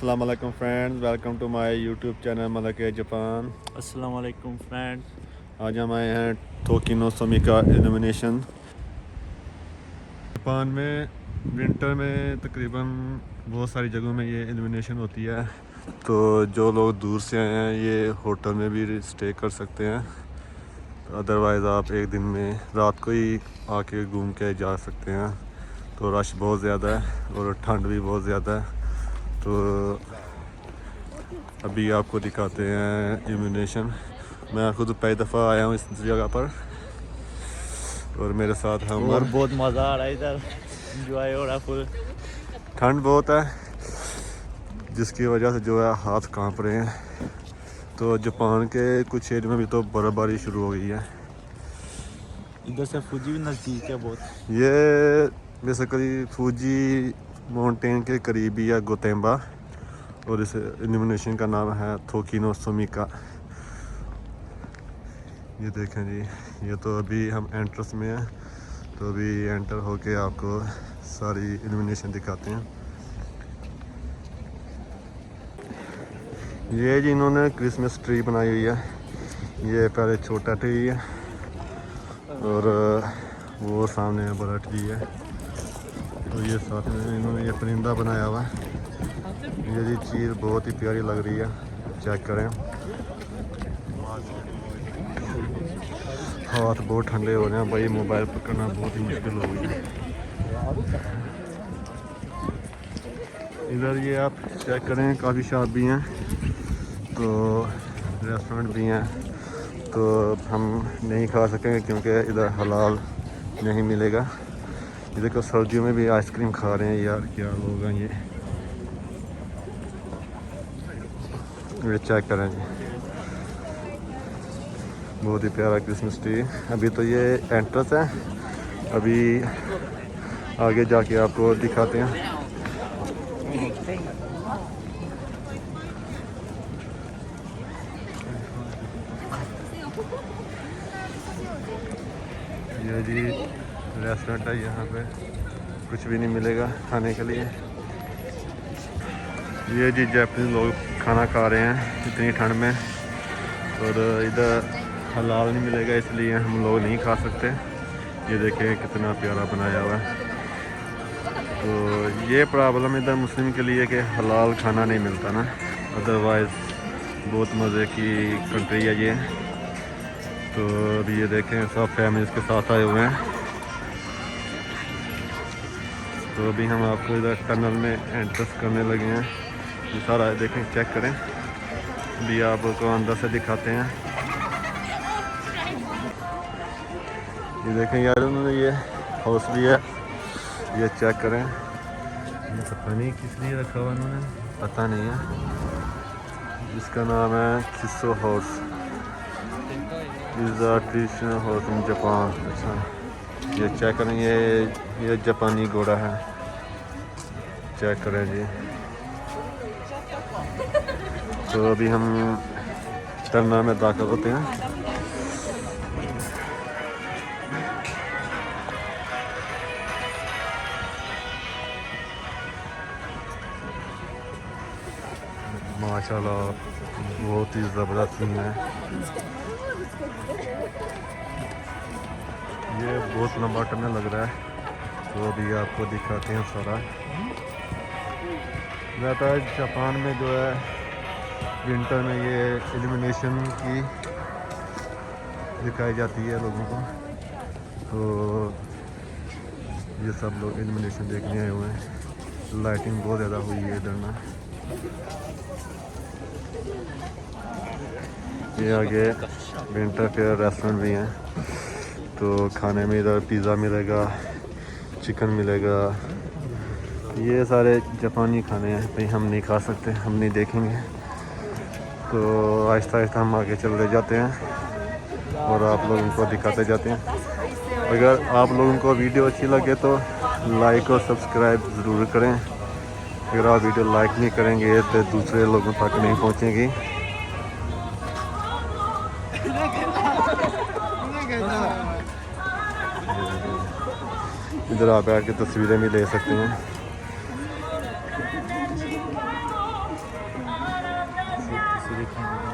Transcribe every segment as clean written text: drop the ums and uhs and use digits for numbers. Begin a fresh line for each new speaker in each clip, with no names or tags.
अस्सलाम वालेकुम friends, welcome to my YouTube channel Malak Japan.
अस्सलाम वालेकुम फ्रेंड्स।
आज हम आए हैं टोकियो सोमी का इल्यूमिनेशन। जापान में विंटर में तकरीबन बहुत सारी जगहों में ये इल्यूमिनेशन होती है, तो जो लोग दूर से आए हैं ये होटल में भी स्टे कर सकते हैं। अदरवाइज़ आप एक दिन में रात को ही आके घूम के जा सकते हैं। तो रश बहुत ज़्यादा है और ठंड भी बहुत ज़्यादा है। तो अभी आपको दिखाते हैं इल्यूमिनेशन। मैं खुद पहली दफ़ा आया हूँ इस जगह पर और मेरे साथ है
और
उमर।
बहुत मज़ा आ रहा है इधर, एंजॉय हो रहा है फुल।
ठंड बहुत है जिसकी वजह से जो है हाथ कांप रहे हैं। तो जापान के कुछ एरिया में भी तो बर्फ़बारी शुरू हो गई है।
इधर से फुजी भी नज़दीक है बहुत।
ये बेसिकली फूजी माउंटेन के करीब ही है गोतेम्बा, और इस इल्यूमिनेशन का नाम है टोकियो सोमी का। ये देखें जी, ये तो अभी हम एंट्रेंस में हैं, तो अभी एंटर होके आपको सारी इल्यूमिनेशन दिखाते हैं। ये जी इन्होंने क्रिसमस ट्री बनाई हुई है। ये पहले छोटा ट्री है और वो सामने बड़ा ट्री है। तो ये साथ में इन्होंने ये परिंदा बनाया हुआ है। ये जी चीज़ बहुत ही प्यारी लग रही है, चेक करें। हाथ बहुत ठंडे हो रहे हैं भाई, मोबाइल पकड़ना बहुत ही मुश्किल हो गई है। इधर ये आप चेक करें, काफ़ी शॉप भी हैं, तो रेस्टोरेंट भी हैं। तो हम नहीं खा सकेंगे क्योंकि इधर हलाल नहीं मिलेगा। इधर को सर्दियों में भी आइसक्रीम खा रहे हैं यार, क्या लोग हैं ये चेक करें जी, बहुत ही प्यारा क्रिसमस ट्री। अभी तो ये एंट्रेंस है, अभी आगे जाके आपको दिखाते हैं। ये जी रेस्टोरेंट है, यहाँ पे कुछ भी नहीं मिलेगा खाने के लिए। ये जी जापानीज लोग खाना खा रहे हैं इतनी ठंड में, और इधर हलाल नहीं मिलेगा इसलिए हम लोग नहीं खा सकते। ये देखें कितना प्यारा बनाया हुआ है। तो ये प्रॉब्लम इधर मुस्लिम के लिए कि हलाल खाना नहीं मिलता ना, अदरवाइज़ बहुत मज़े की कंट्री है ये। तो अभी ये देखें सब फैमिलीज़ के साथ आए हुए हैं। तो अभी हम आपको इधर टनल में एंट्रेंस करने लगे हैं। ये सारा देखें, चेक करें, अभी आपको अंदर से दिखाते हैं। ये देखें यार, उन्होंने ये हाउस भी है, ये चेक करें। ये पता नहीं किस लिए रखा हुआ उन्होंने, पता नहीं है। इसका नाम है किसो house, is the traditional house in Japan. अच्छा, ये चेक करें, ये जापानी घोड़ा है, चेक करें जी। तो अभी हम टनल में दाखिल होते हैं। माशाल्लाह बहुत ही ज़बरदस्त सीन है। ये बहुत लंबा टनल लग रहा है, तो अभी आपको दिखाते हैं सारा। ज़्यादा जापान में जो है विंटर में ये इल्यूमिनेशन की दिखाई जाती है लोगों को। तो ये सब लोग इल्यूमिनेशन देखने आए हुए हैं। लाइटिंग बहुत ज़्यादा हुई है इधर ना। ये आगे विंटर फेयर रेस्टोरेंट भी हैं, तो खाने में इधर पिज़्ज़ा मिलेगा, चिकन मिलेगा। ये सारे जापानी खाने हैं भाई, हम नहीं खा सकते, हम नहीं देखेंगे। तो आहिस्ता आहिस्ता हम आगे चलते जाते हैं और आप लोगों को दिखाते जाते हैं। अगर आप लोगों को वीडियो अच्छी लगे तो लाइक और सब्सक्राइब ज़रूर करें। अगर आप वीडियो लाइक नहीं करेंगे तो दूसरे लोगों तक नहीं पहुंचेगी। इधर आप बैठ के तस्वीरें भी ले सकते हैं।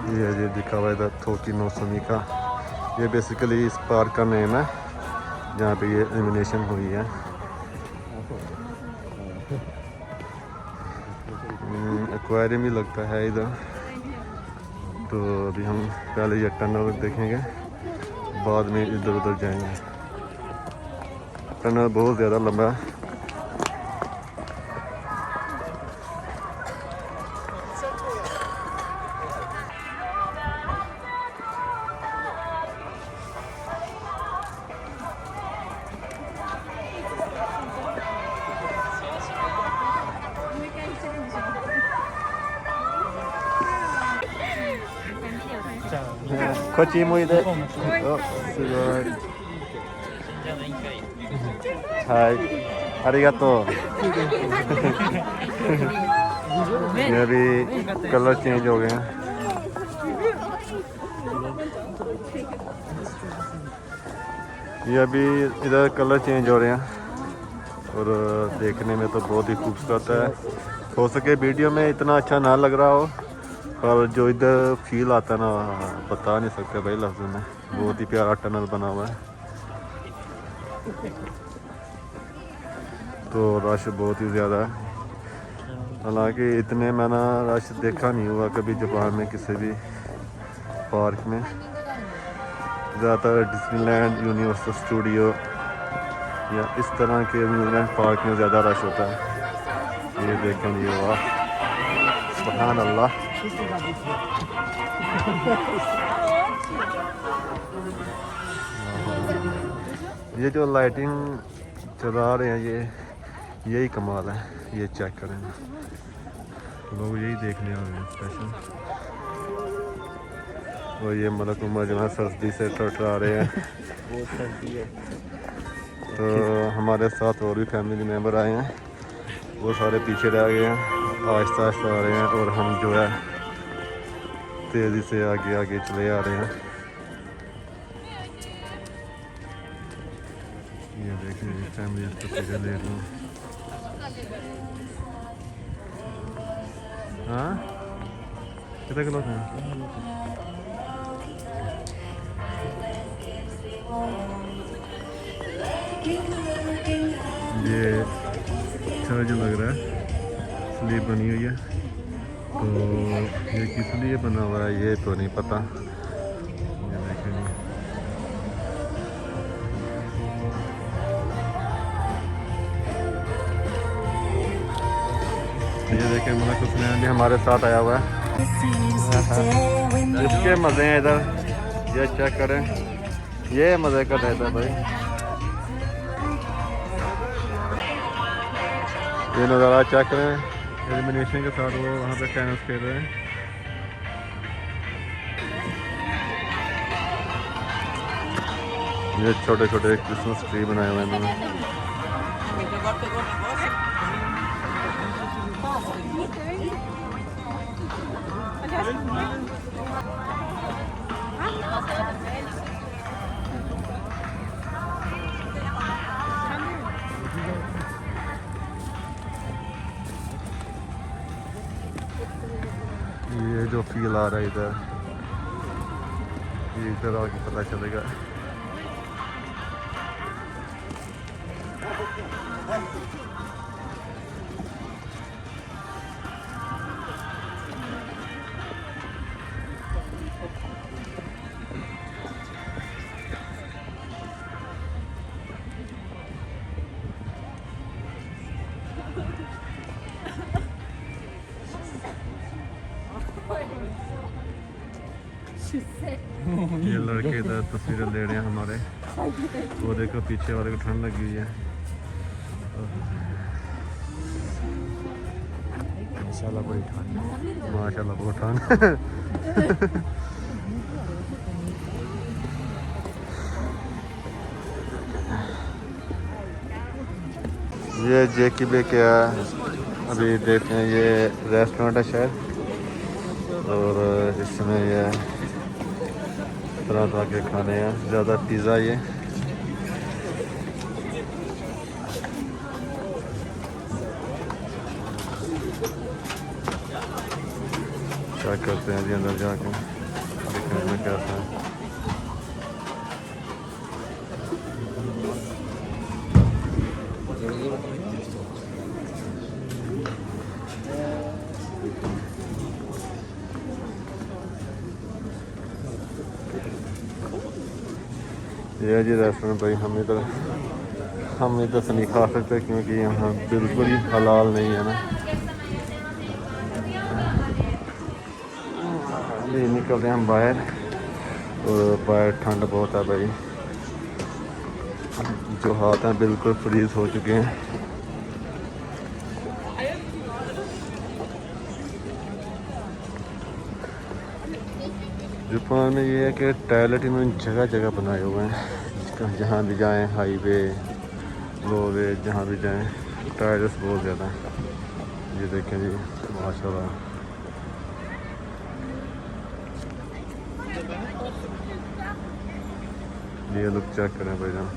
ये जी दिखा हुआ इधर थोकी नोसमी का, ये बेसिकली इस पार्क का नेम है जहाँ पे ये एलिमिनेशन हुई है। एक्वेरियम भी लगता है इधर। तो अभी हम पहले ये टनल देखेंगे, बाद में इधर उधर जाएंगे। टनल बहुत ज़्यादा लंबा है।こっち向いて。お、すごい。はい、ありがとう。ये अभी कलर चेंज हो गए हैं। ये अभी इधर कलर चेंज हो रहे हैं और देखने में तो बहुत ही खूबसूरत है। हो सके वीडियो में इतना अच्छा ना लग रहा हो, पर जो इधर फील आता है ना, बता नहीं सकते भाई लफ्ज़ों में। बहुत ही प्यारा टनल बना हुआ है। तो रश बहुत ही ज़्यादा है, हालांकि इतने मैंने रश देखा नहीं हुआ कभी जापान में किसी भी पार्क में। ज़्यादातर डिज्नीलैंड, यूनिवर्सल स्टूडियो या इस तरह के अम्यूज़मेंट पार्क में ज़्यादा रश होता है। ये देखें, ये वाह, सुभान अल्लाह। ये जो लाइटिंग चला रहे हैं, ये यही कमाल है। ये चेक करें, लोग यही देखने आ रहे हैं स्पेशल। और ये मलक उमर जो है सर्दी से टटरा रहे हैं।
बहुत सर्दी है।
तो हमारे साथ और भी फैमिली मेम्बर आए हैं, वो सारे पीछे रह गए हैं, आहिस्ता आहिस्ता आ रहे हैं और हम जो है तेज़ी से आगे आगे चले आ रहे हैं। ये देखिए फैमिली तस्वीरें ले रही हैं। हाँ, कितने किलो हैं? ये अच्छा जो लग रहा है, स्लीप बनी हुई है। तो ये किस लिए बना हुआ है ये तो नहीं पता। ये देखें, ये देखें मतलब कुछ नया भी हमारे साथ आया हुआ है। इसके मज़े हैं इधर, ये चेक करें, ये मज़े का रहता है भाई। ये नज़ारा चेक करें, एलिमिनेशन के साथ वो वहाँ पे टेनिस खेल रहे हैं। ये छोटे छोटे क्रिसमस ट्री बनाए हुए हैं इन्होंने। ये जो फील आ रहा है इधर, ये इधर आके पता चलेगा। ये लड़के इधर तस्वीरें ले रहे हैं हमारे। वो देखो पीछे वाले को ठंड लगी हुई है।
माशाल्लाह बड़ी ठंड है।
माशाल्लाह बहुत ठंड। ये जेकी क्या अभी देखते हैं, ये रेस्टोरेंट है शायद, और इसमें ये तरह तरह के खाने हैं, ज़्यादा पिज़्ज़ा ये। क्या करते हैं जी अंदर जाके। में कैसा है। ये जी रेस्टोरेंट भाई हम इधर से नहीं खा सकते क्योंकि यहाँ बिल्कुल ही हलाल नहीं है ना। अभी निकलते हैं हम बाहर और बाहर ठंड बहुत है भाई, जो हाथ हैं बिल्कुल फ्रीज हो चुके हैं। जापान में ये है कि टॉयलेट इन्होंने जगह जगह बनाए हुए हैं, जहाँ भी जाएं, हाईवे लोवे जहाँ भी जाएं टॉयलेट्स बहुत ज़्यादा हैं। ये देखें जी माशाल्लाह। ये लुक चेक करें भाई जान,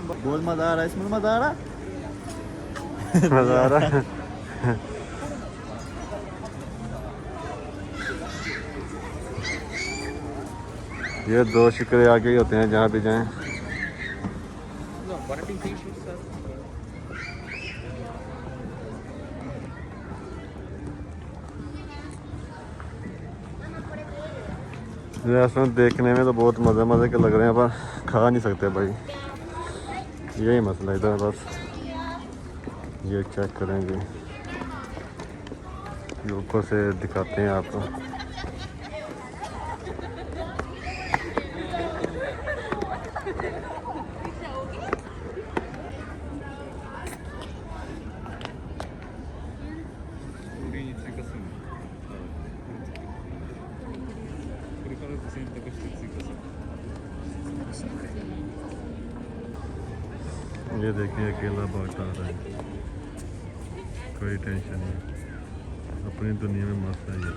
बहुत मज़ा आ रहा है इसमें, मज़ा आ रहा
मज़ा आ रहा है। ये 2 शिकरे आगे ही होते हैं जहाँ भी जाएं। रेस्टोरेंट देखने में तो बहुत मज़े के लग रहे हैं पर खा नहीं सकते भाई, यही मसला इधर बस। ये चेक करेंगे, ये ऊपर से दिखाते हैं आपको। ये देखिए अकेला बाट आ रहा है, कोई टेंशन नहीं, अपनी दुनिया में मस्त है। ये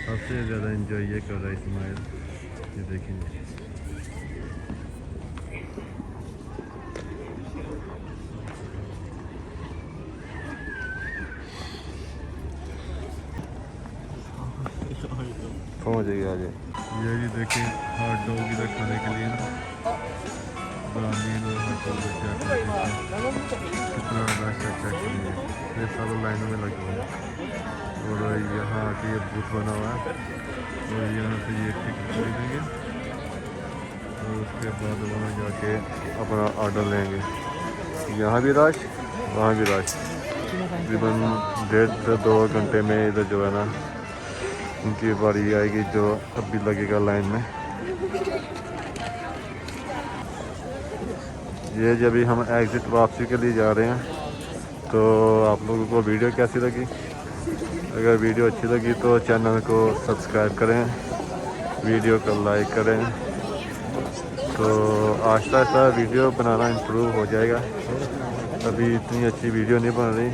सबसे ज़्यादा एंजॉय ये कर रहा है इस्माइल, ये देखिए। पहुँच गया आज। ये जी देखिए हॉट डॉग इधर खाने के लिए ग्रामीण और हॉट डॉग कितना रश है, चेक करिए। ये सब लाइनों में लगे हुए हैं और यहाँ आके ये बूथ बना हुआ है और यहाँ से ये टिकट खरीदेंगे और उसके बाद वहाँ जाके अपना ऑर्डर लेंगे। यहाँ भी रश, वहाँ भी रश, तकरीबन 1.5 से 2 घंटे में इधर जो है ना उनकी बारी आएगी जो अभी लगेगा लाइन में। ये जब भी हम एग्ज़िट वापसी के लिए जा रहे हैं, तो आप लोगों को वीडियो कैसी लगी? अगर वीडियो अच्छी लगी तो चैनल को सब्सक्राइब करें, वीडियो को लाइक करें। तो आहिस्ता आहिस्ता वीडियो बनाना इम्प्रूव हो जाएगा, अभी इतनी अच्छी वीडियो नहीं बन रही,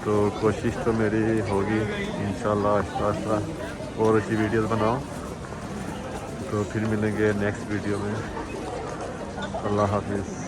तो कोशिश तो मेरी होगी इंशाल्लाह आहिस्ता आहिस्ता और अच्छी वीडियोस बनाओ। तो फिर मिलेंगे नेक्स्ट वीडियो में। अल्लाह हाफिज़।